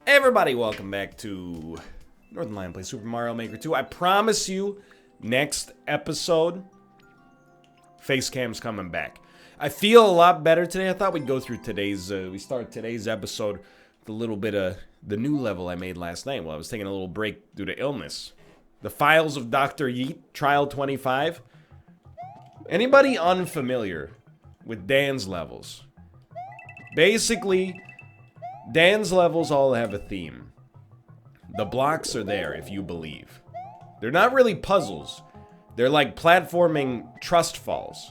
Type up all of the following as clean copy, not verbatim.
Hey everybody, welcome back to Northernlion Play Super Mario Maker 2. I promise you, next episode, Facecam's coming back. I feel a lot better today. I thought we'd go through today's, we start today's episode with a little bit of the new level I made last night while I was taking a little break due to illness. The Files of Dr. Yeet, Trial 25. Anybody unfamiliar with Dan's levels? Basically, Dan's levels all have a theme. The blocks are there, if you believe. They're not really puzzles. They're like platforming trust falls.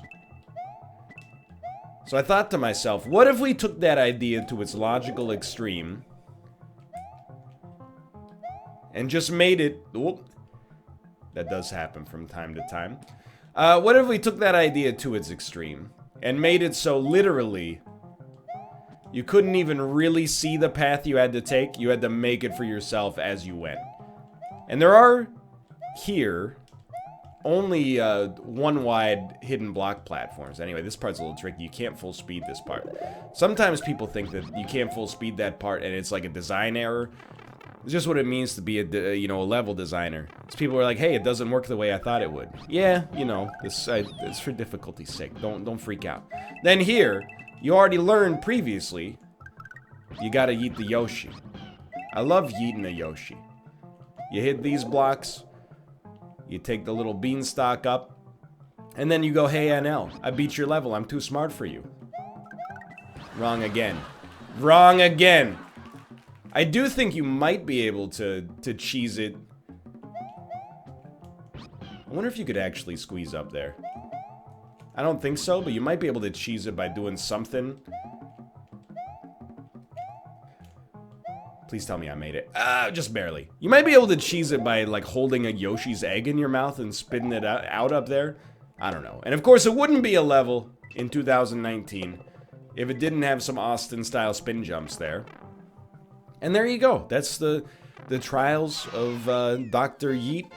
So I thought to myself, what if we took that idea to its logical extreme and just made it... Whoop, that does happen from time to time. What if we took that idea to its extreme and made it so literally... you couldn't even really see the path you had to take. You had to make it for yourself as you went. And there are, here, only one wide hidden block platforms. Anyway, this part's a little tricky. You can't full speed this part. Sometimes people think that you can't full speed that part and it's like a design error. It's just what it means to be a level designer. It's people are like, hey, it doesn't work the way I thought it would. Yeah, you know, it's for difficulty's sake. Don't freak out. Then here... you already learned previously, you gotta yeet the Yoshi. I love yeeting the Yoshi. You hit these blocks, you take the little beanstalk up, and then you go, hey NL, I beat your level, I'm too smart for you. Wrong again. Wrong again! I do think you might be able to cheese it. I wonder if you could actually squeeze up there. I don't think so, but you might be able to cheese it by doing something. Please tell me I made it. Just barely. You might be able to cheese it by, like, holding a Yoshi's egg in your mouth and spitting it out up there. I don't know. And, of course, it wouldn't be a level in 2019 if it didn't have some Austin-style spin jumps there. And there you go. That's the trials of Dr. Yeet.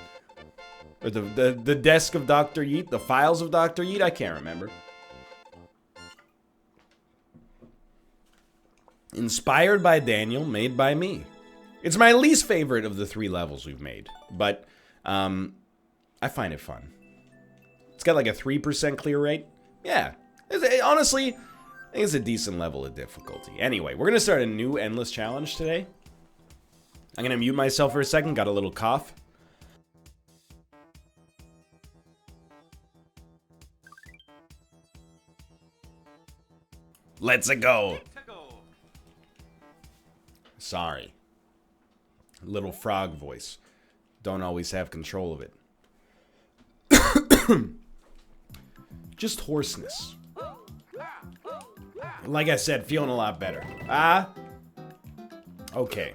Or the desk of Dr. Yeet, the files of Dr. Yeet, I can't remember. Inspired by Daniel, made by me. It's my least favorite of the 3 levels we've made, but I find it fun. It's got like a 3% clear rate. Yeah, honestly, I think it's a decent level of difficulty. Anyway, we're gonna start a new endless challenge today. I'm gonna mute myself for a second, got a little cough. Let's go. Sorry. Little frog voice. Don't always have control of it. Just hoarseness. Like I said, feeling a lot better. Okay.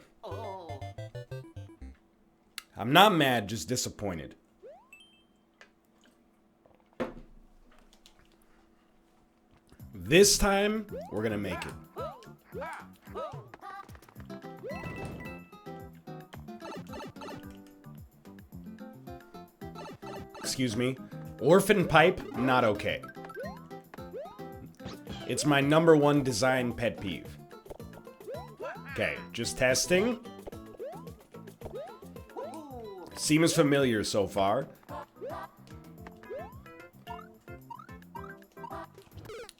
I'm not mad, just disappointed. This time, we're gonna make it. Excuse me. Orphan pipe, not okay. It's my #1 design pet peeve. Okay, just testing. Seems familiar so far.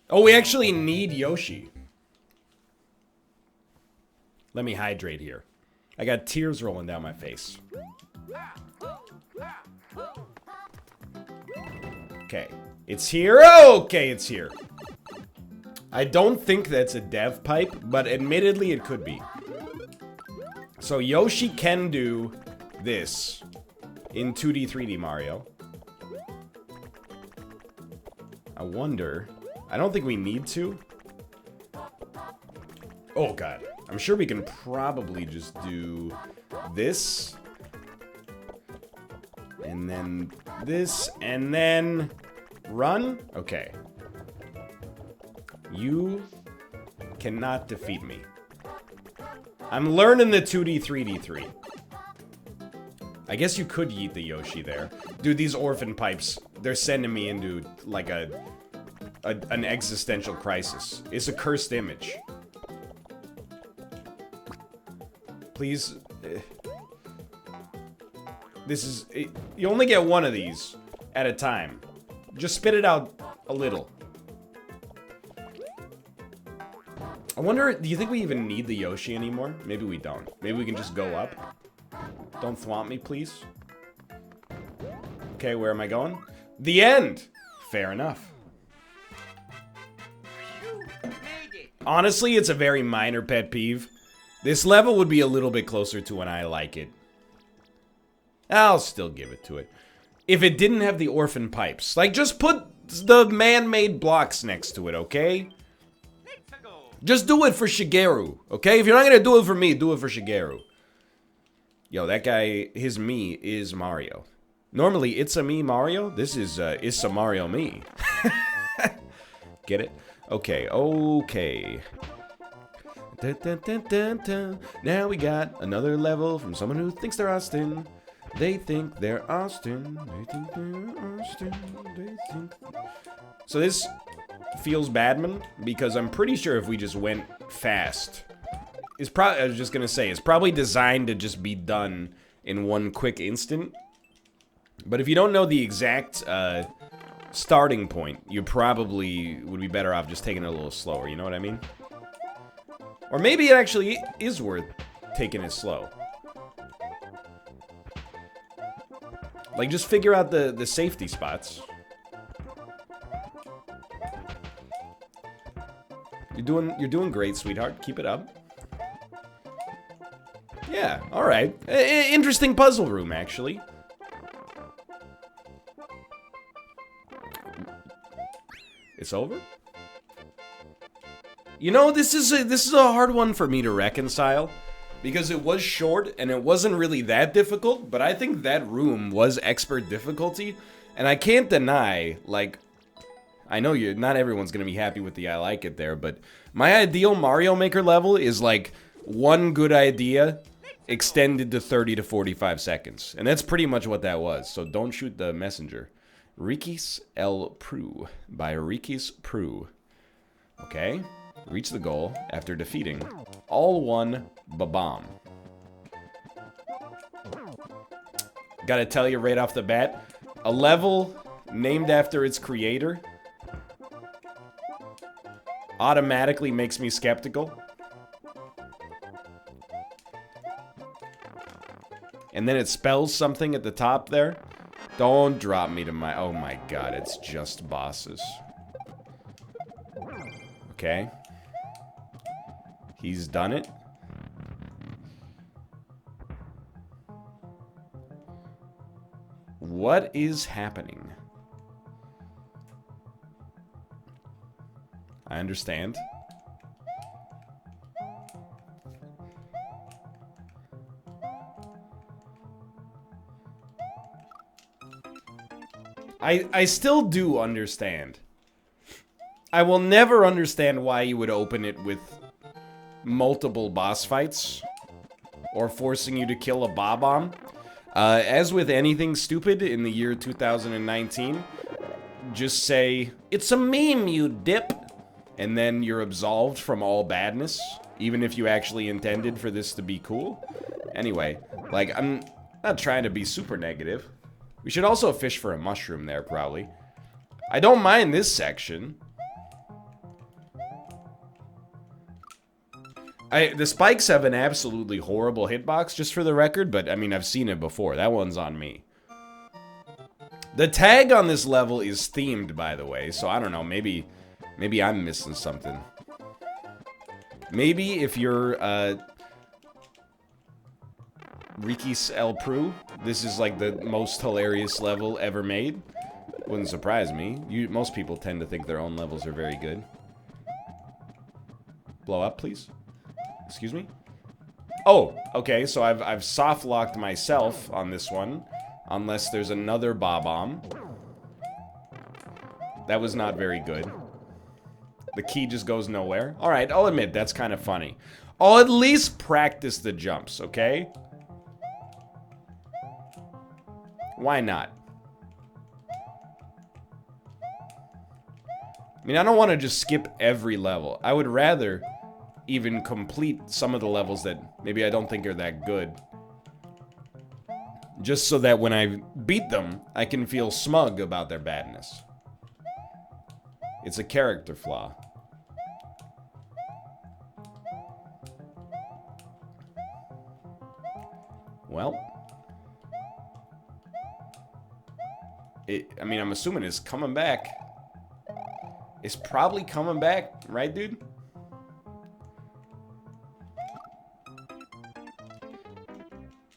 Oh, we actually need Yoshi. Let me hydrate here. I got tears rolling down my face. Okay, it's here. Okay, it's here. I don't think that's a dev pipe, but admittedly it could be. So Yoshi can do this in 2D, 3D Mario. I wonder... I don't think we need to. Oh god. I'm sure we can probably just do this. And then this. And then run? Okay. You cannot defeat me. I'm learning the 2D, 3D 3. I guess you could yeet the Yoshi there. Dude, these orphan pipes, they're sending me into like an existential crisis. It's a cursed image. Please. This is... You only get one of these at a time. Just spit it out a little. I wonder, do you think we even need the Yoshi anymore? Maybe we don't. Maybe we can just go up. Don't thwomp me, please. Okay, where am I going? The end! Fair enough. Honestly, it's a very minor pet peeve. This level would be a little bit closer to when I like it. I'll still give it to it. If it didn't have the orphan pipes. Like, just put the man-made blocks next to it, okay? Just do it for Shigeru, okay? If you're not gonna do it for me, do it for Shigeru. Yo, that guy, his me is Mario. Normally, it's a me Mario. This is, it's a Mario me. Get it? Okay, okay. Dun, dun, dun, dun, dun. Now we got another level from someone who thinks they're Austin. They think they're Austin. They think they're Austin. They think... So this feels badman because I'm pretty sure if we just went fast, it's probably, I was just gonna say, it's probably designed to just be done in one quick instant. But if you don't know the exact starting point, you probably would be better off just taking it a little slower, you know what I mean? Or maybe it actually is worth taking it slow. Like, just figure out the safety spots. You're doing great, sweetheart. Keep it up. Yeah, alright. Interesting puzzle room, actually. It's over? You know, this is a hard one for me to reconcile. Because it was short, and it wasn't really that difficult, but I think that room was expert difficulty. And I can't deny, like... I know not everyone's gonna be happy with the I like it there, but my ideal Mario Maker level is like one good idea extended to 30 to 45 seconds. And that's pretty much what that was, so don't shoot the messenger. Rikis El Pru by Rikis Pru. Okay, reach the goal after defeating all one Babam. Gotta tell you right off the bat, a level named after its creator automatically makes me skeptical. And then it spells something at the top there. Don't drop me to my... Oh my god, it's just bosses. Okay. He's done it. What is happening? I understand. I still do understand. I will never understand why you would open it with multiple boss fights or forcing you to kill a Bob-omb. As with anything stupid in the year 2019, just say, "It's a meme, you dip," and then you're absolved from all badness, even if you actually intended for this to be cool. Anyway, like, I'm not trying to be super negative. We should also fish for a mushroom there, probably. I don't mind this section. The spikes have an absolutely horrible hitbox, just for the record, but, I mean, I've seen it before. That one's on me. The tag on this level is themed, by the way, so I don't know, maybe I'm missing something. Maybe if you're, Rikis El Pru, this is like the most hilarious level ever made. Wouldn't surprise me. Most people tend to think their own levels are very good. Blow up, please. Excuse me? Oh, okay, so I've soft-locked myself on this one. Unless there's another Bob-omb. That was not very good. The key just goes nowhere. Alright, I'll admit, that's kind of funny. I'll at least practice the jumps, okay? Why not? I mean, I don't want to just skip every level. I would rather even complete some of the levels that maybe I don't think are that good. Just so that when I beat them, I can feel smug about their badness. It's a character flaw. Well, I mean, I'm assuming it's coming back. It's probably coming back, right, dude?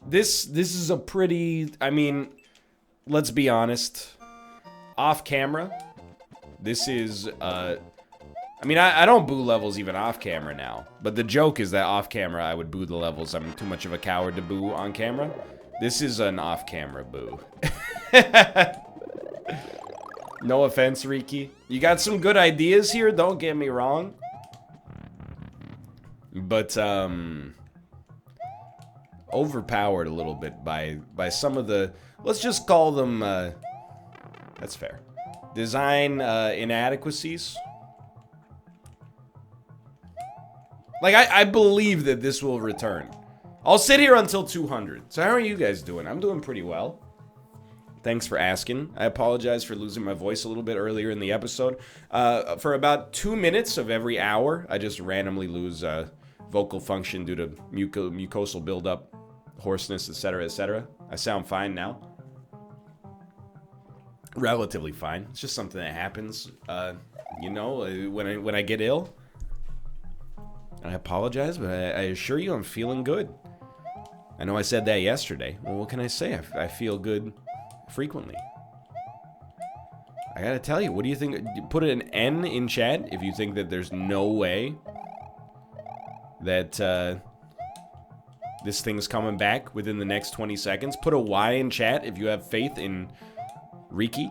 This is a pretty, I mean, let's be honest. Off camera, this is, I mean, I don't boo levels even off camera now. But the joke is that off camera, I would boo the levels. I'm too much of a coward to boo on camera. This is an off camera boo. No offense, Riki. You got some good ideas here, don't get me wrong. But, overpowered a little bit by some of the, let's just call them, that's fair, design inadequacies. Like, I believe that this will return. I'll sit here until 200. So how are you guys doing? I'm doing pretty well. Thanks for asking. I apologize for losing my voice a little bit earlier in the episode. For about 2 minutes of every hour, I just randomly lose vocal function due to mucosal buildup, hoarseness, etc., etc. I sound fine now. Relatively fine. It's just something that happens, you know, when I get ill. I apologize, but I assure you I'm feeling good. I know I said that yesterday. Well, what can I say? I feel good frequently. I gotta tell you, what do you think? Put an N in chat if you think that there's no way that this thing's coming back within the next 20 seconds. Put a Y in chat if you have faith in Riki.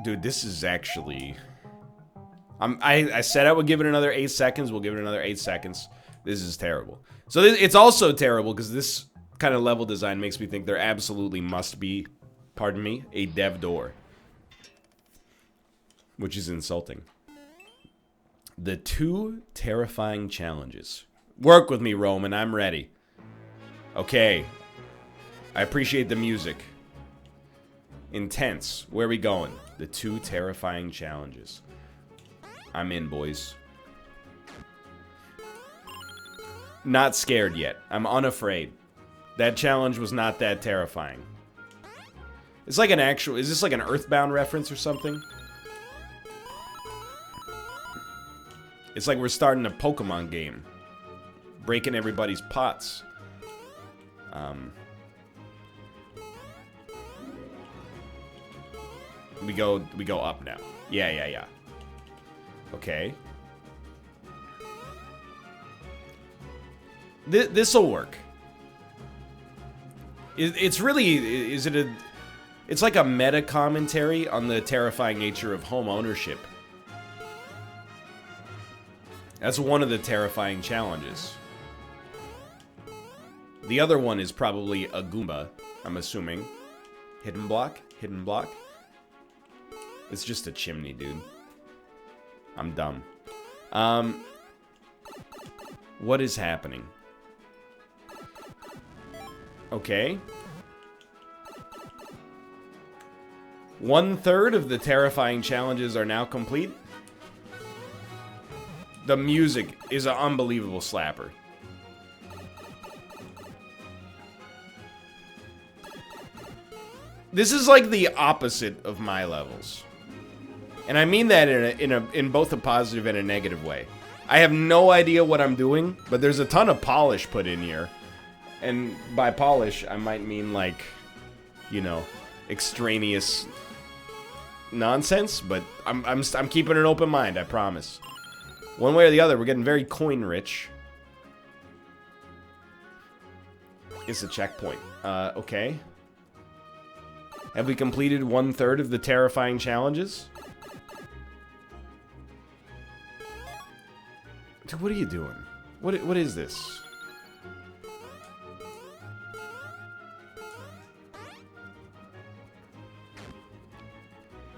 Dude, this is actually... I said I would give it another 8 seconds. We'll give it another 8 seconds. This is terrible. So it's also terrible because this kind of level design makes me think there absolutely must be, pardon me, a dev door. Which is insulting. The 2 terrifying challenges. Work with me, Roman. I'm ready. Okay. I appreciate the music. Intense. Where are we going? The 2 terrifying challenges. I'm in, boys. Not scared yet. I'm unafraid. That challenge was not that terrifying. It's like an actual... Is this like an Earthbound reference or something? It's like we're starting a Pokemon game. Breaking everybody's pots. We go up now. Yeah. Okay. This'll work. It's really... It's like a meta commentary on the terrifying nature of home ownership. That's one of the terrifying challenges. The other one is probably a Goomba, I'm assuming. Hidden block? Hidden block? It's just a chimney, dude. I'm dumb. What is happening? Okay. 1/3 of the terrifying challenges are now complete. The music is an unbelievable slapper. This is like the opposite of my levels. And I mean that in both a positive and a negative way. I have no idea what I'm doing, but there's a ton of polish put in here. And by polish, I might mean like, you know, extraneous nonsense, but I'm keeping an open mind, I promise. One way or the other, we're getting very coin rich. It's a checkpoint. Okay. Have we completed 1/3 of the terrifying challenges? Dude, what are you doing? What is this?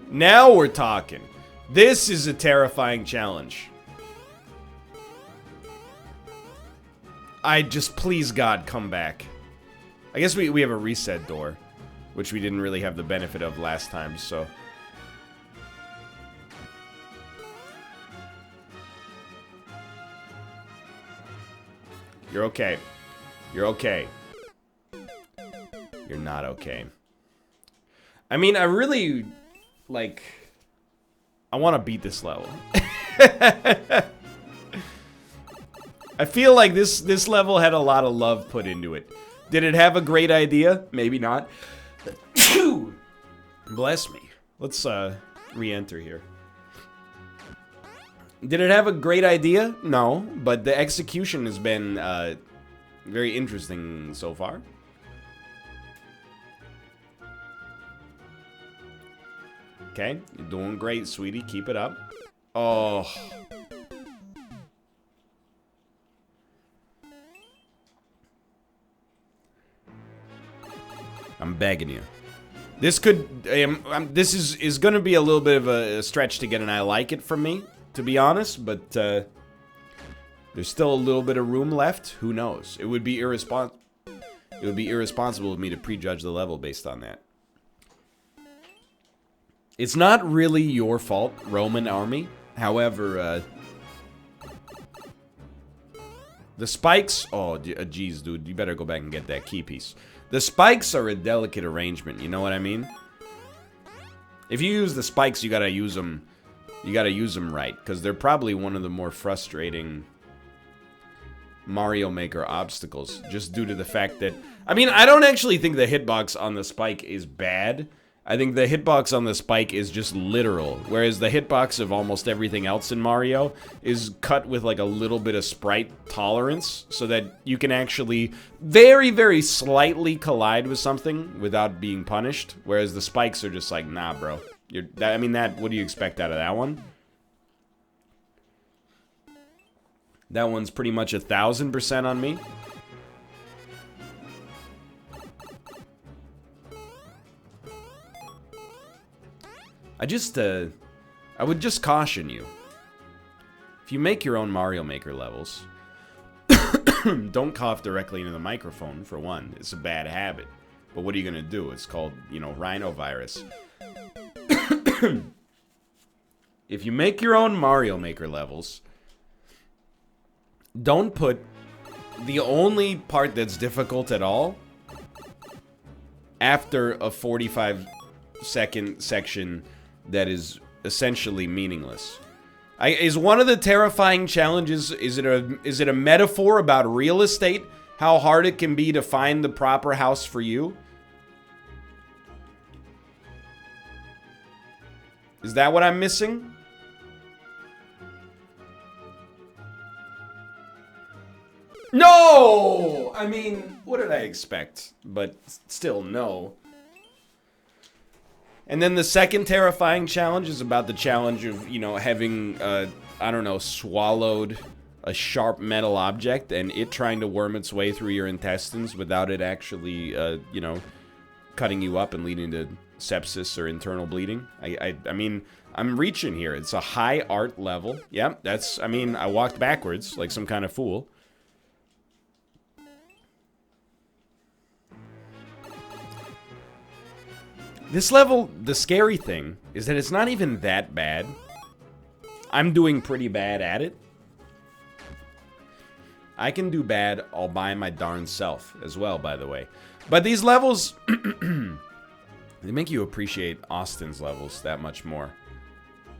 Now we're talking. This is a terrifying challenge. Please God, come back. I guess we have a reset door, which we didn't really have the benefit of last time, so. You're okay. You're okay. You're not okay. I mean, I really, like, I want to beat this level. I feel like this level had a lot of love put into it. Did it have a great idea? Maybe not. Bless me. Let's re-enter here. Did it have a great idea? No, but the execution has been very interesting so far. Okay, you're doing great, sweetie. Keep it up. Oh. I'm begging you. This could, this is going to be a little bit of a stretch to get an I like it from me, to be honest, but there's still a little bit of room left. Who knows? It would be irresponsible of me to prejudge the level based on that. It's not really your fault, Roman army. However, the spikes... Oh, geez, dude. You better go back and get that key piece. The spikes are a delicate arrangement, you know what I mean? If you use the spikes, you gotta use them... You gotta use them right, because they're probably one of the more frustrating Mario Maker obstacles, just due to the fact that... I mean, I don't actually think the hitbox on the spike is bad. I think the hitbox on the spike is just literal, whereas the hitbox of almost everything else in Mario is cut with like a little bit of sprite tolerance, so that you can actually very, very slightly collide with something without being punished, whereas the spikes are just like, nah, bro. I mean, what do you expect out of that one? That one's pretty much 1000% on me. I would just caution you. If you make your own Mario Maker levels, don't cough directly into the microphone, for one. It's a bad habit. But what are you gonna do? It's called, you know, rhinovirus. If you make your own Mario Maker levels, don't put the only part that's difficult at all after a 45-second section that is essentially meaningless. Is one of the terrifying challenges, is it a metaphor about real estate? How hard it can be to find the proper house for you? Is that what I'm missing? No! I mean, what did I expect? But still, no. And then the second terrifying challenge is about the challenge of, you know, having, I don't know, swallowed a sharp metal object and it trying to worm its way through your intestines without it actually, you know, cutting you up and leading to sepsis or internal bleeding. I mean, I'm reaching here. It's a high art level. Yeah, that's, I mean, I walked backwards like some kind of fool. This level, the scary thing is that it's not even that bad. I'm doing pretty bad at it. I can do bad all by my darn self as well, by the way. But these levels, they make you appreciate Austin's levels that much more.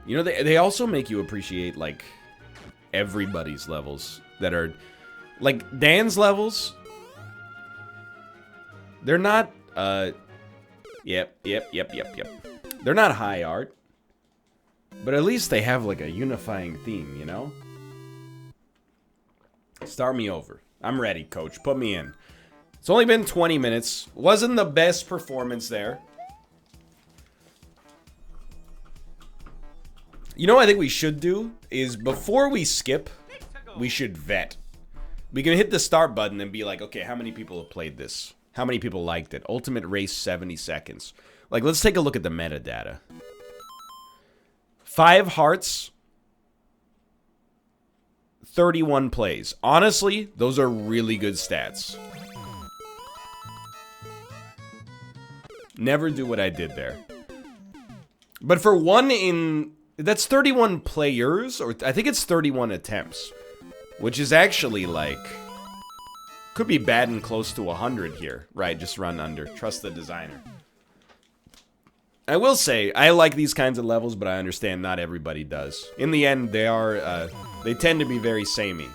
You know, they also make you appreciate, like, everybody's levels that are... Like, Dan's levels, they're not, Yep. They're not high art, but at least they have, like, a unifying theme, you know? Start me over. I'm ready, coach. Put me in. It's only been 20 minutes. Wasn't the best performance there. You know what I think we should do? Is before we skip, we should vet. We can hit the start button and be like, okay, how many people have played this? How many people liked it? Ultimate race, 70 seconds. Like, let's take a look at the metadata. 5 hearts, 31 plays. Honestly, those are really good stats. Never do what I did there. But for one in... That's 31 players, or I think it's 31 attempts. Which is actually, like... Could be bad and close to 100 here. Right, just run under. Trust the designer. I will say, I like these kinds of levels, but I understand not everybody does. In the end, they are, they tend to be very samey.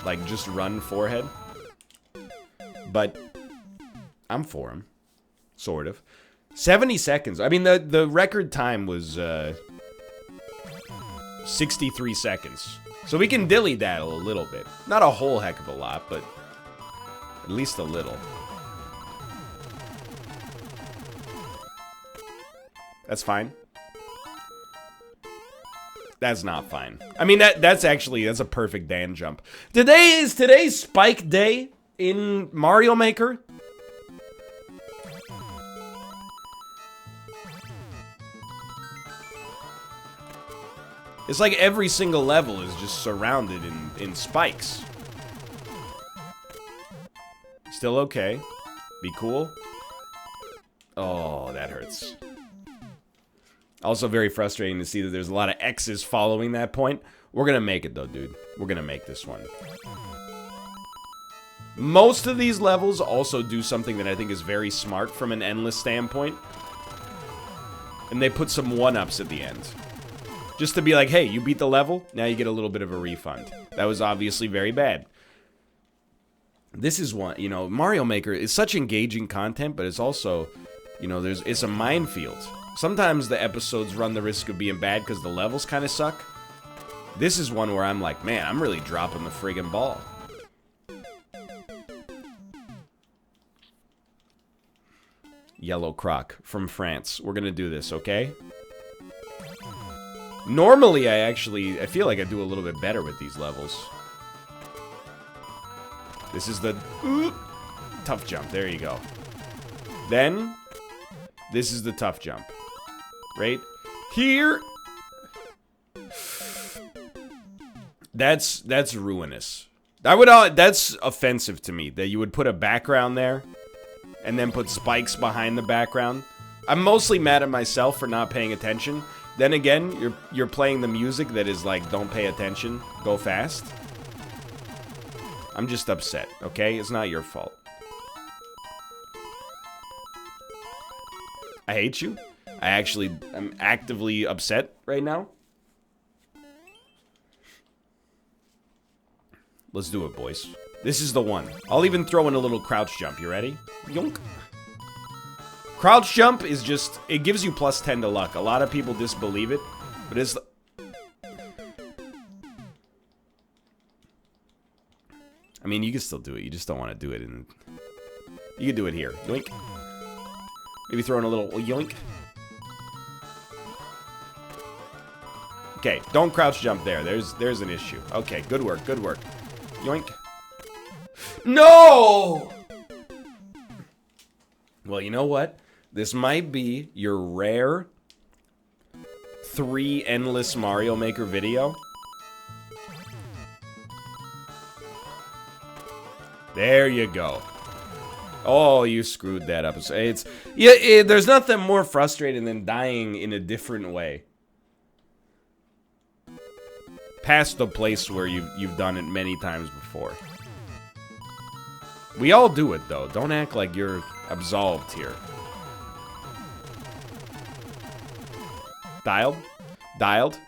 Like, just run forehead. But, I'm for him. Sort of. 70 seconds. I mean, the record time was, 63 seconds. So we can dilly-daddle a little bit. Not a whole heck of a lot, but at least a little. That's fine. That's not fine. I mean, that's a perfect Dan jump. Is today Spike Day in Mario Maker? It's like every single level is just surrounded in spikes. Still okay. Be cool. Oh, that hurts. Also very frustrating to see that there's a lot of X's following that point. We're gonna make it though, dude. We're gonna make this one. Most of these levels also do something that I think is very smart from an endless standpoint. And they put some one-ups at the end. Just to be like, hey, you beat the level, now you get a little bit of a refund. That was obviously very bad. This is one, you know, Mario Maker is such engaging content, but it's also, you know, it's a minefield. Sometimes the episodes run the risk of being bad because the levels kind of suck. This is one where I'm like, man, I'm really dropping the friggin' ball. Yellow Croc from France. We're gonna do this, okay? Normally, I feel like I do a little bit better with these levels. This is the tough jump. There you go. Then, this is the tough jump. Right here. That's ruinous. That's offensive to me that you would put a background there and then put spikes behind the background. I'm mostly mad at myself for not paying attention. Then again, you're playing the music that is like, don't pay attention, go fast. I'm just upset, okay? It's not your fault. I hate you. I'm actively upset right now. Let's do it, boys. This is the one. I'll even throw in a little crouch jump. You ready? Yonk. Crouch jump is just, it gives you plus 10 to luck. A lot of people disbelieve it, but it's... I mean, you can still do it. You just don't want to do it in... You can do it here. Yoink. Maybe throw in a little yoink. Okay, don't crouch jump there. There's an issue. Okay, good work, good work. Yoink. No! Well, you know what? This might be your rare 3 endless Mario Maker video. There you go. Oh, you screwed that up. There's nothing more frustrating than dying in a different way. Past the place where you've done it many times before. We all do it though. Don't act like you're absolved here. Dialed? Dialed?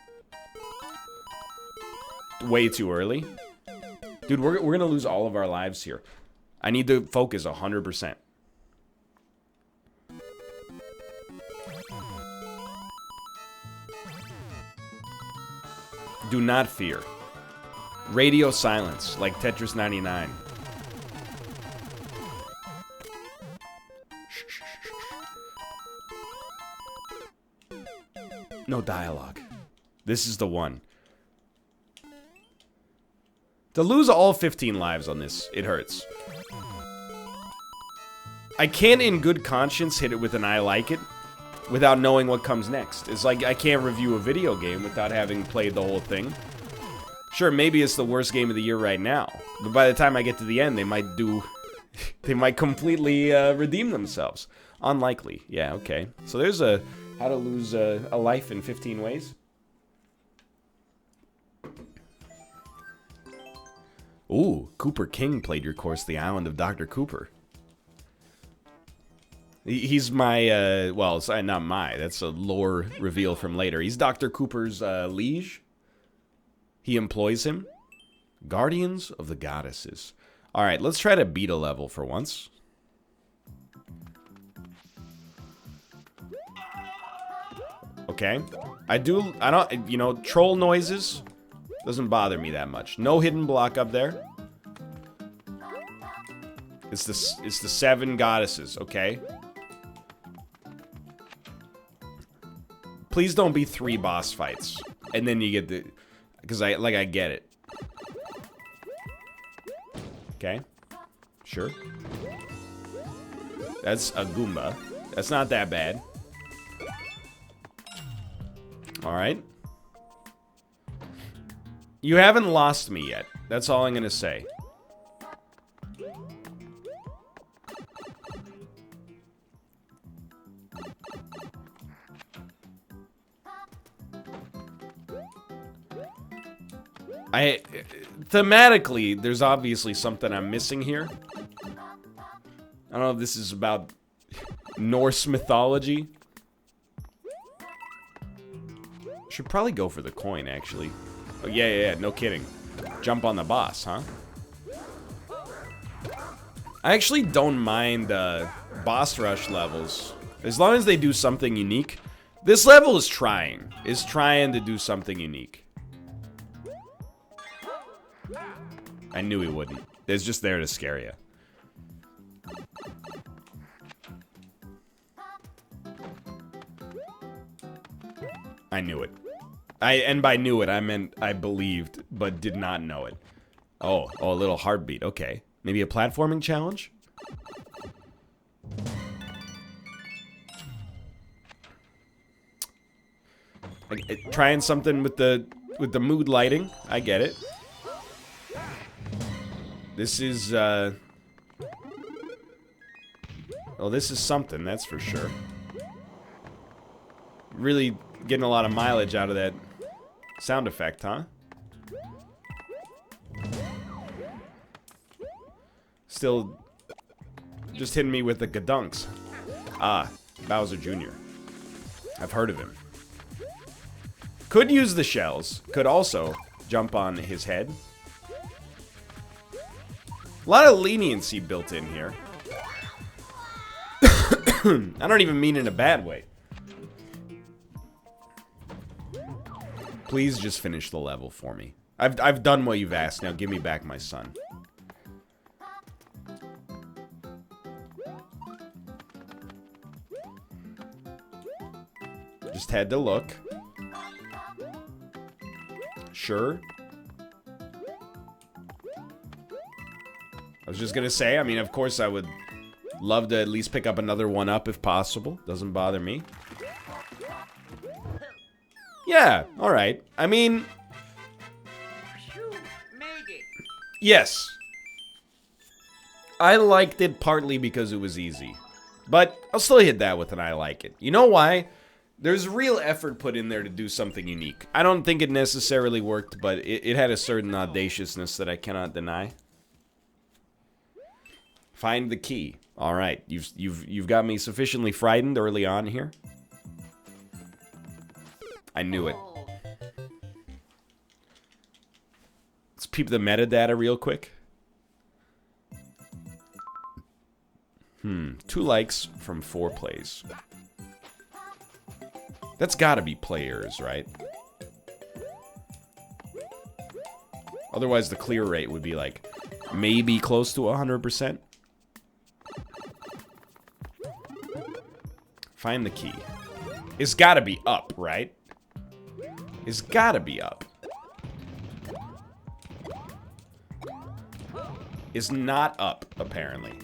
Way too early. Dude, we're gonna lose all of our lives here. I need to focus 100%. Do not fear. Radio silence, like Tetris 99. No dialogue. This is the one. To lose all 15 lives on this, it hurts. I can't in good conscience hit it with an I like it without knowing what comes next. It's like I can't review a video game without having played the whole thing. Sure, maybe it's the worst game of the year right now, but by the time I get to the end, they might completely redeem themselves. Unlikely. Yeah, okay. So there's a how to lose a life in 15 ways. Ooh, Cooper King played your course, The Island of Dr. Cooper. He's my, well, it's not my, that's a lore reveal from later. He's Dr. Cooper's liege. He employs him. Guardians of the Goddesses. Alright, let's try to beat a level for once. Okay. I don't, you know, troll noises doesn't bother me that much. No hidden block up there. It's the 7 goddesses, okay? Please don't be 3 boss fights. And then you get the... Because I get it. Okay. Sure. That's a Goomba. That's not that bad. Alright. You haven't lost me yet. That's all I'm gonna say. Thematically, there's obviously something I'm missing here. I don't know if this is about Norse mythology. Should probably go for the coin, actually. Oh, yeah, no kidding. Jump on the boss, huh? I actually don't mind boss rush levels. As long as they do something unique. This level is trying. It's trying to do something unique. I knew he wouldn't. It's just there to scare you. I knew it. And by knew it, I meant I believed, but did not know it. Oh, a little heartbeat. Okay. Maybe a platforming challenge? Trying something with the mood lighting. I get it. This is, oh, this is something, that's for sure. Really getting a lot of mileage out of that sound effect, huh? Still just hitting me with the gadunks. Ah, Bowser Jr. I've heard of him. Could use the shells. Could also jump on his head. A lot of leniency built in here. I don't even mean in a bad way. Please just finish the level for me. I've done what you've asked. Now give me back my son. Just had to look. Sure. I was just gonna say, I mean, of course I would love to at least pick up another one up if possible. Doesn't bother me. Yeah, alright. I mean... Yes. I liked it partly because it was easy. But I'll still hit that with an I like it. You know why? There's real effort put in there to do something unique. I don't think it necessarily worked, but it had a certain audaciousness that I cannot deny. Find the key. All right, you've got me sufficiently frightened early on here. I knew it. Let's peep the metadata real quick. 2 likes from 4 plays. That's gotta be players, right? Otherwise, the clear rate would be like maybe close to 100%. Find the key. It's gotta be up, right? It's gotta be up. It's not up, apparently.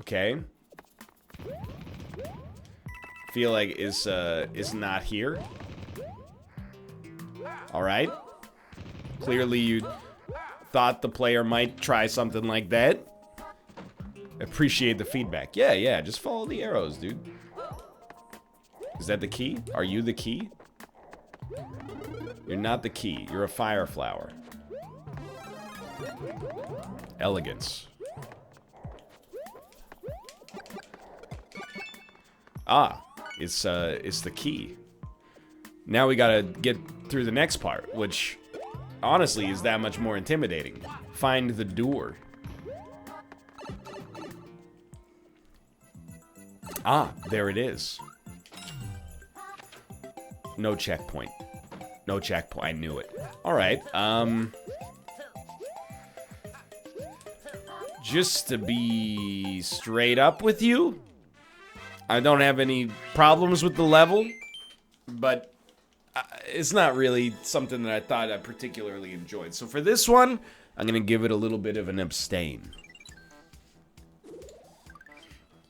Okay. Feel like is not here. Alright. Clearly you thought the player might try something like that. Appreciate the feedback. Yeah, just follow the arrows, dude. Is that the key? Are you the key? You're not the key. You're a fire flower. Elegance. Ah, it's the key. Now we gotta get through the next part, which honestly is that much more intimidating. Find the door. Ah, there it is. No checkpoint. No checkpoint. I knew it. Alright, just to be straight up with you, I don't have any problems with the level, but it's not really something that I thought I particularly enjoyed. So for this one, I'm gonna give it a little bit of an abstain.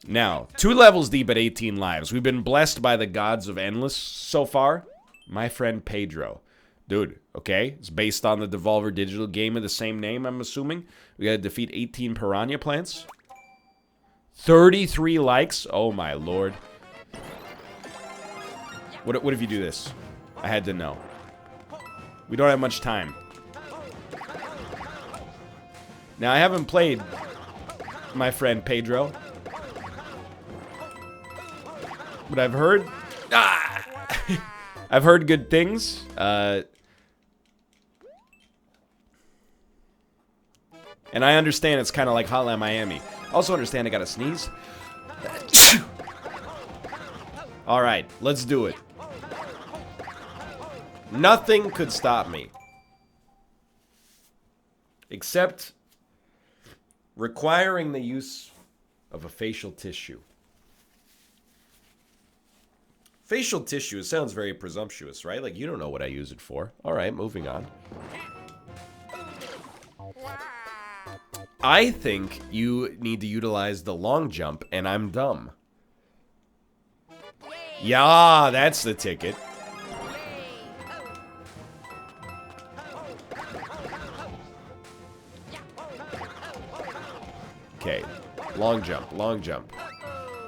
Now, 2 levels deep at 18 lives. We've been blessed by the gods of endless so far. My friend Pedro. Dude, okay? It's based on the Devolver Digital game of the same name, I'm assuming. We gotta defeat 18 piranha plants. 33 likes? Oh my lord. What if you do this? I had to know. We don't have much time. Now, I haven't played my friend Pedro, but I've heard... I've heard good things. And I understand it's kind of like Hotline Miami. Also understand I gotta sneeze. Alright, let's do it. Nothing could stop me. Except requiring the use of a facial tissue. Facial tissue, it sounds very presumptuous, right? Like, you don't know what I use it for. Alright, moving on. I think you need to utilize the long jump, and I'm dumb. Yeah, that's the ticket. Okay, long jump, long jump.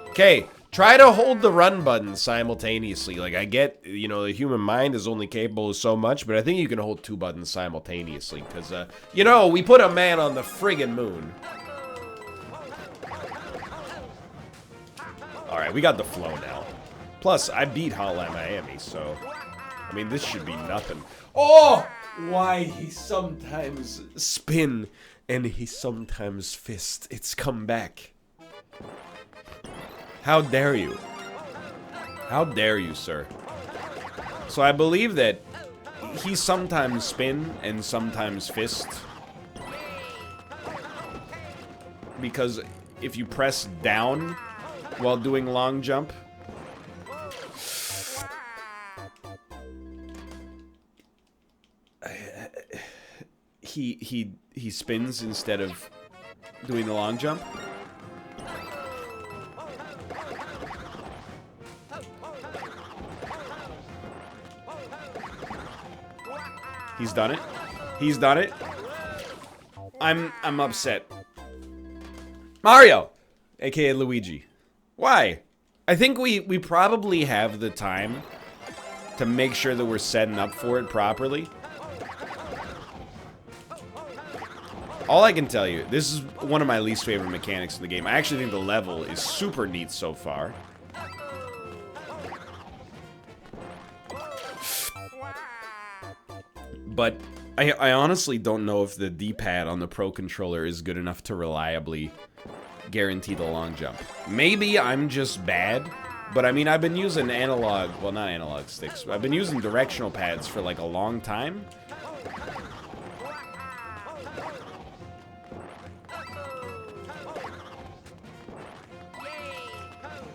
Okay, try to hold the run button simultaneously. Like, I get, you know, the human mind is only capable of so much, but I think you can hold 2 buttons simultaneously. Because, you know, we put a man on the friggin' moon. Alright, we got the flow now. Plus, I beat Hotline Miami, so... I mean, this should be nothing. Oh! Why he sometimes spin and he sometimes fist. It's come back. How dare you? How dare you, sir? So I believe that he sometimes spin and sometimes fist. Because if you press down while doing long jump, he spins instead of doing the long jump. He's done it. He's done it. I'm upset. Mario, aka Luigi. Why? I think we probably have the time to make sure that we're setting up for it properly. All I can tell you, this is one of my least favorite mechanics in the game. I actually think the level is super neat so far. But I honestly don't know if the D-pad on the Pro Controller is good enough to reliably guarantee the long jump. Maybe I'm just bad, but I mean, I've been using analog, well, not analog sticks, I've been using directional pads for like a long time.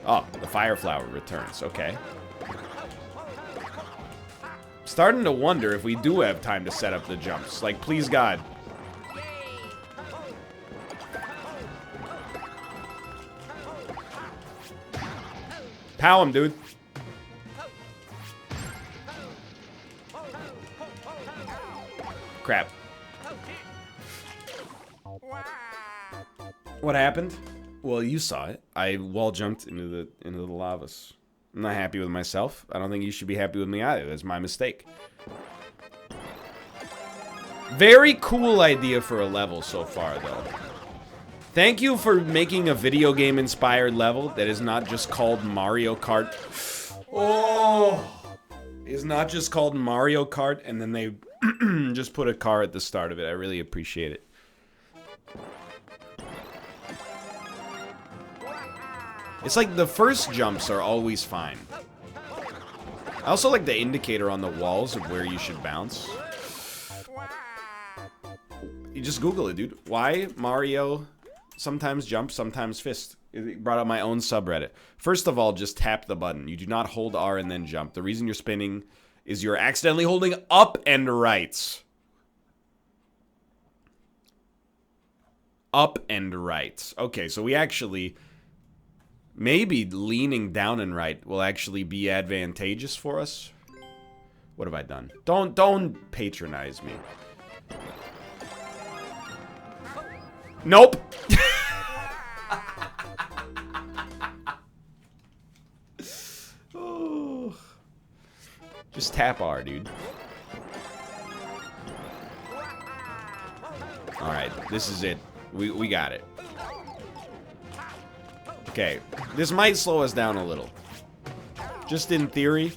Oh, the fire flower returns, okay. Starting to wonder if we do have time to set up the jumps. Like, please God. Pow him, dude. Crap. What happened? Well, you saw it. I wall jumped into the lavas. I'm not happy with myself. I don't think you should be happy with me either. That's my mistake. Very cool idea for a level so far, though. Thank you for making a video game inspired level that is not just called Mario Kart. Oh, it's not just called Mario Kart and then they just put a car at the start of it. I really appreciate it. It's like the first jumps are always fine. I also like the indicator on the walls of where you should bounce. You just Google it, dude. Why Mario sometimes jump, sometimes fist? It brought up my own subreddit. First of all, just tap the button. You do not hold R and then jump. The reason you're spinning is you're accidentally holding up and right. Up and right. Okay, so we actually... Maybe leaning down and right will actually be advantageous for us. What have I done? Don't patronize me. Nope. Oh. Just tap R, dude. Alright, this is it. We got it. Okay, this might slow us down a little. Just in theory,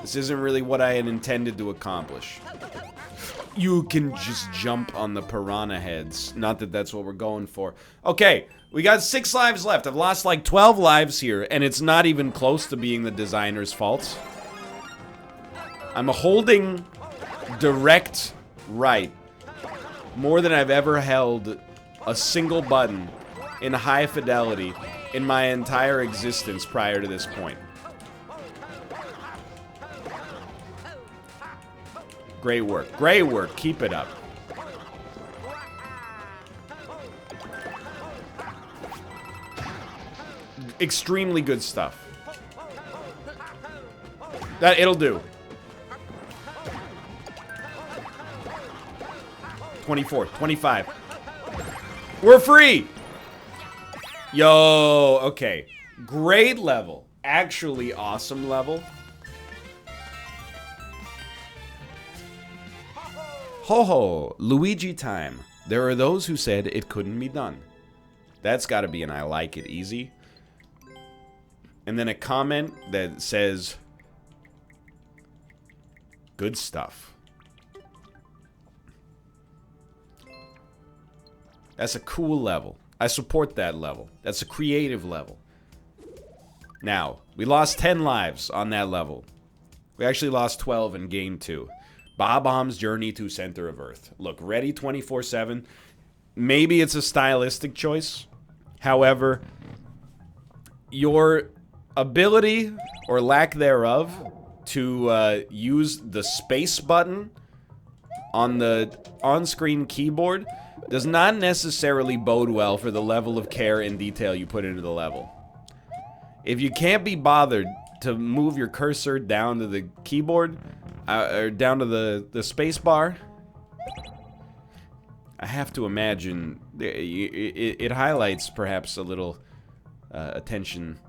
this isn't really what I had intended to accomplish. You can just jump on the piranha heads. Not that that's what we're going for. Okay, we got 6 lives left. I've lost like 12 lives here, and it's not even close to being the designer's fault. I'm holding direct right more than I've ever held a single button in high fidelity in my entire existence prior to this point. Great work. Great work. Keep it up. Extremely good stuff. That it'll do. 24, 25. We're free! Yo, okay. Great level. Actually awesome level. Ho ho, Luigi time. There are those who said it couldn't be done. That's gotta be an I like it easy. And then a comment that says, good stuff. That's a cool level. I support that level. That's a creative level. Now, we lost 10 lives on that level. We actually lost 12 in game 2. Bob-omb's Journey to Center of Earth. Look, ready 24/7. Maybe it's a stylistic choice. However, your ability, or lack thereof, to use the space button on the on-screen keyboard does not necessarily bode well for the level of care and detail you put into the level. If you can't be bothered to move your cursor down to the keyboard, or down to the space bar, I have to imagine it highlights perhaps a little attention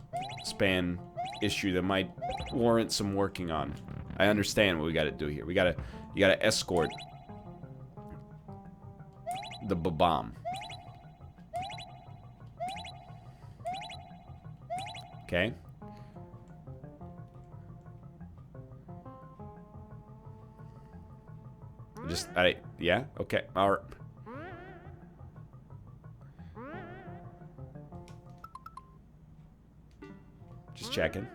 span issue that might warrant some working on. I understand what we gotta do here. You gotta escort the bomb. Okay. Yeah, okay, alright. Just checking.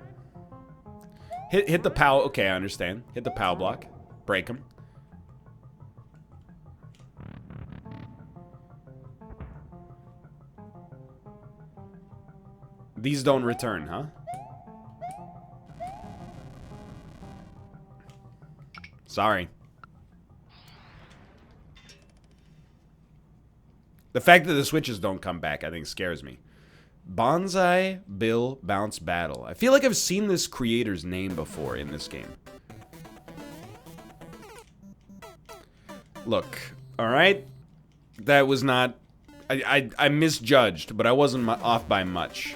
Hit the POW, okay, I understand. Hit the POW block. Break him. These don't return, huh? Sorry. The fact that the switches don't come back, I think, scares me. Banzai Bill Bounce Battle. I feel like I've seen this creator's name before in this game. Look, alright? That was not... I misjudged, but I wasn't off by much.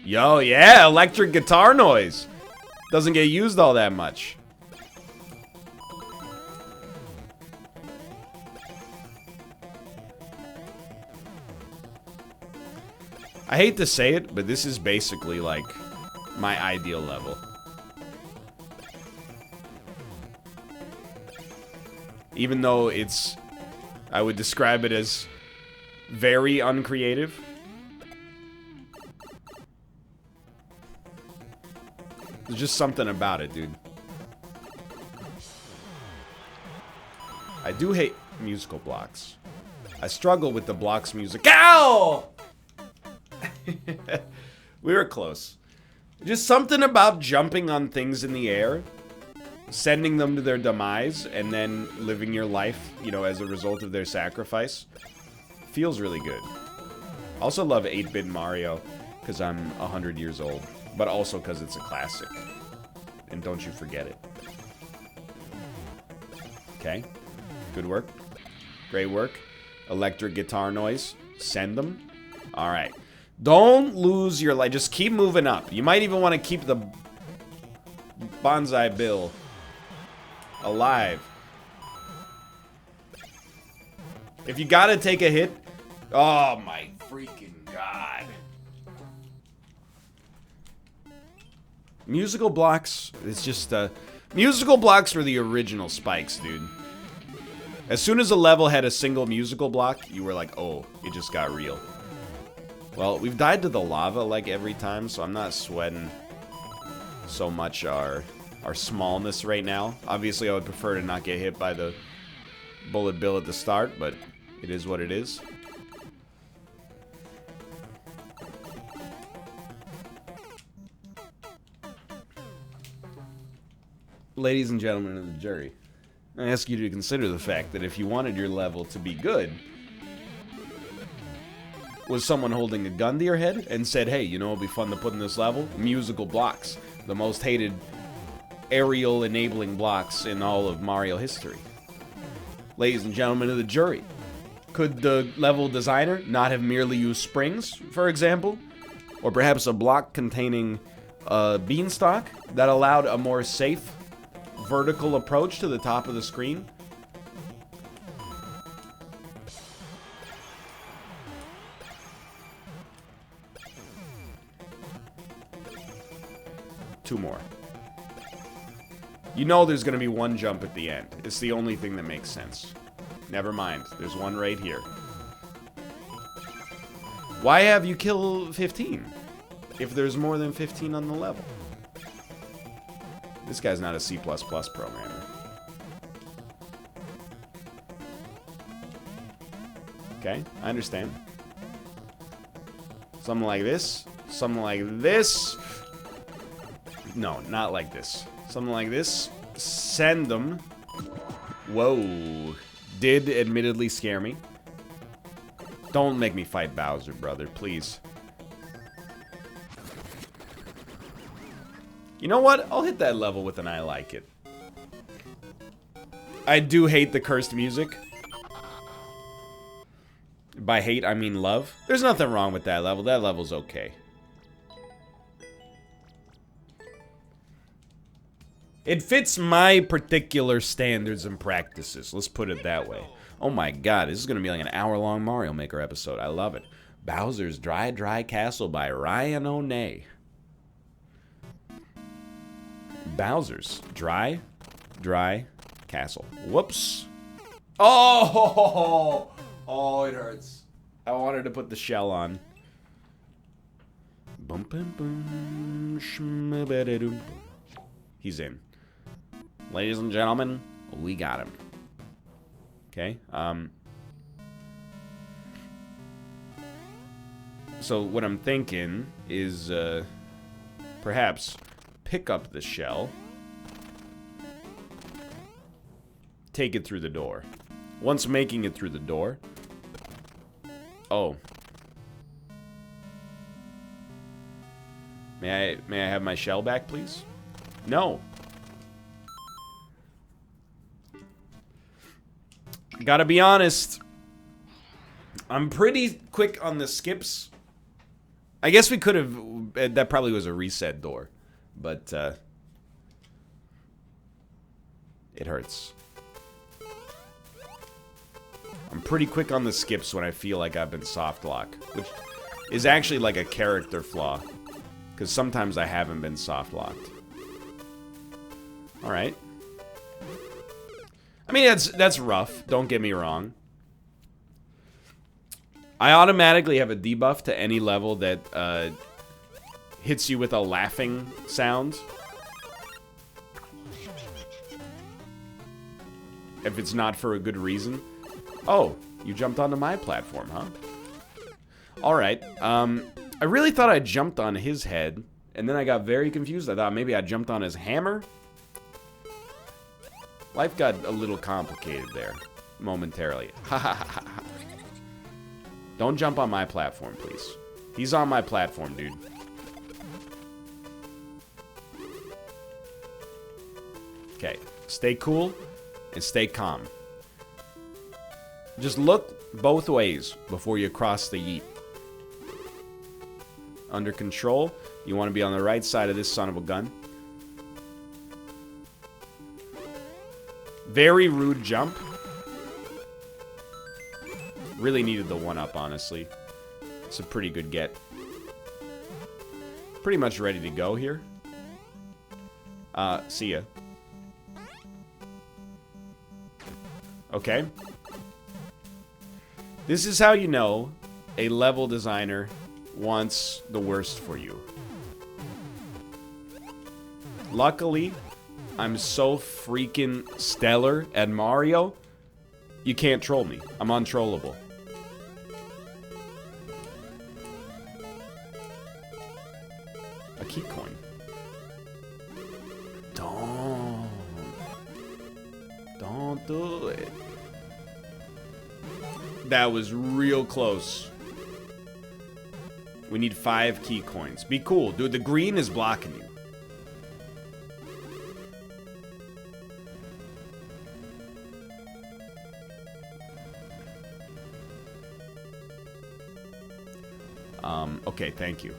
Yo, yeah, electric guitar noise. Doesn't get used all that much. I hate to say it, but this is basically like my ideal level. Even though it's, I would describe it as very uncreative. There's just something about it, dude. I do hate musical blocks. I struggle with the blocks music. Ow! We were close. Just something about jumping on things in the air, sending them to their demise, and then living your life, you know, as a result of their sacrifice. Feels really good. Also love 8-bit Mario, because I'm 100 years old. But also because it's a classic. And don't you forget it. Okay. Good work. Great work. Electric guitar noise. Send them. Alright. Don't lose your life. Just keep moving up. You might even want to keep the Banzai Bill alive. If you gotta take a hit... Oh my freaking god. Musical blocks, it's just, musical blocks were the original spikes, dude. As soon as a level had a single musical block, you were like, oh, it just got real. Well, we've died to the lava, like, every time, so I'm not sweating so much our smallness right now. Obviously, I would prefer to not get hit by the bullet bill at the start, but it is what it is. Ladies and gentlemen of the jury, I ask you to consider the fact that if you wanted your level to be good, was someone holding a gun to your head and said, hey, you know what would be fun to put in this level? Musical blocks. The most hated aerial enabling blocks in all of Mario history. Ladies and gentlemen of the jury, could the level designer not have merely used springs, for example? Or perhaps a block containing a beanstalk that allowed a more safe vertical approach to the top of the screen? Two more. You know there's gonna be one jump at the end. It's the only thing that makes sense. Never mind. There's one right here. Why have you killed 15? If there's more than 15 on the level. This guy's not a C++ programmer. Okay, I understand. Something like this. Something like this. No, not like this. Something like this. Send them. Whoa. Did admittedly scare me. Don't make me fight Bowser, brother, please. You know what? I'll hit that level with an I like it. I do hate the cursed music. By hate, I mean love. There's nothing wrong with that level. That level's okay. It fits my particular standards and practices. Let's put it that way. Oh my god, this is going to be like an hour-long Mario Maker episode. I love it. Bowser's Dry Castle by Ryan O'Neill. Bowser's Dry Castle. Whoops. Oh! Oh, it hurts. I wanted to put the shell on. Bum, bum, bum, shmabadadum. He's in. Ladies and gentlemen, we got him. Okay, so what I'm thinking is, perhaps pick up the shell, take it through the door. Once making it through the door... Oh. May I have my shell back, please? No. Gotta be honest. I'm pretty quick on the skips. I guess we could have... That probably was a reset door. But, it hurts. I'm pretty quick on the skips when I feel like I've been soft locked. Which is actually like a character flaw. Because sometimes I haven't been soft locked. Alright. I mean, that's rough. Don't get me wrong. I automatically have a debuff to any level that hits you with a laughing sound. If it's not for a good reason. Oh, you jumped onto my platform, huh? Alright. I really thought I jumped on his head. And then I got very confused. I thought maybe I jumped on his hammer. Life got a little complicated there. Momentarily. Ha ha ha ha. Don't jump on my platform, please. He's on my platform, dude. Okay. Stay cool and stay calm. Just look both ways before you cross the yeet. Under control. You want to be on the right side of this son of a gun. Very rude jump. Really needed the 1-up, honestly. It's a pretty good get. Pretty much ready to go here. See ya. Okay. This is how you know a level designer wants the worst for you. Luckily, I'm so freaking stellar at Mario, you can't troll me. I'm untrollable. A key coin. Don't do it. That was real close. We need 5 key coins. Be cool. Dude, the green is blocking you. Okay, thank you.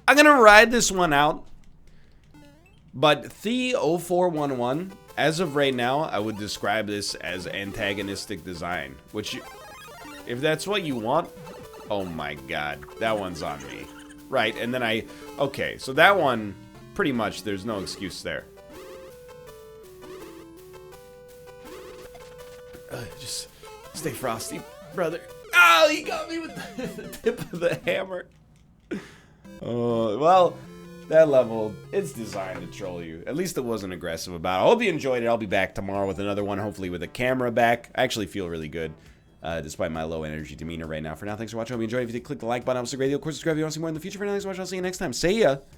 I'm gonna ride this one out. But The0411, as of right now, I would describe this as antagonistic design. Which, if that's what you want, oh my god, that one's on me. Right, and then okay, so that one, pretty much, there's no excuse there. Just stay frosty, brother. Oh, he got me with the tip of the hammer. Oh, well, that level, it's designed to troll you. At least it wasn't aggressive about it. I hope you enjoyed it. I'll be back tomorrow with another one, hopefully with a camera back. I actually feel really good, despite my low energy demeanor right now. For now, thanks for watching. I hope you enjoyed. If you did, click the like button. I'll great deal. Of course, subscribe if you want to see more in the future. For now, thanks for watching. I'll see you next time. See ya.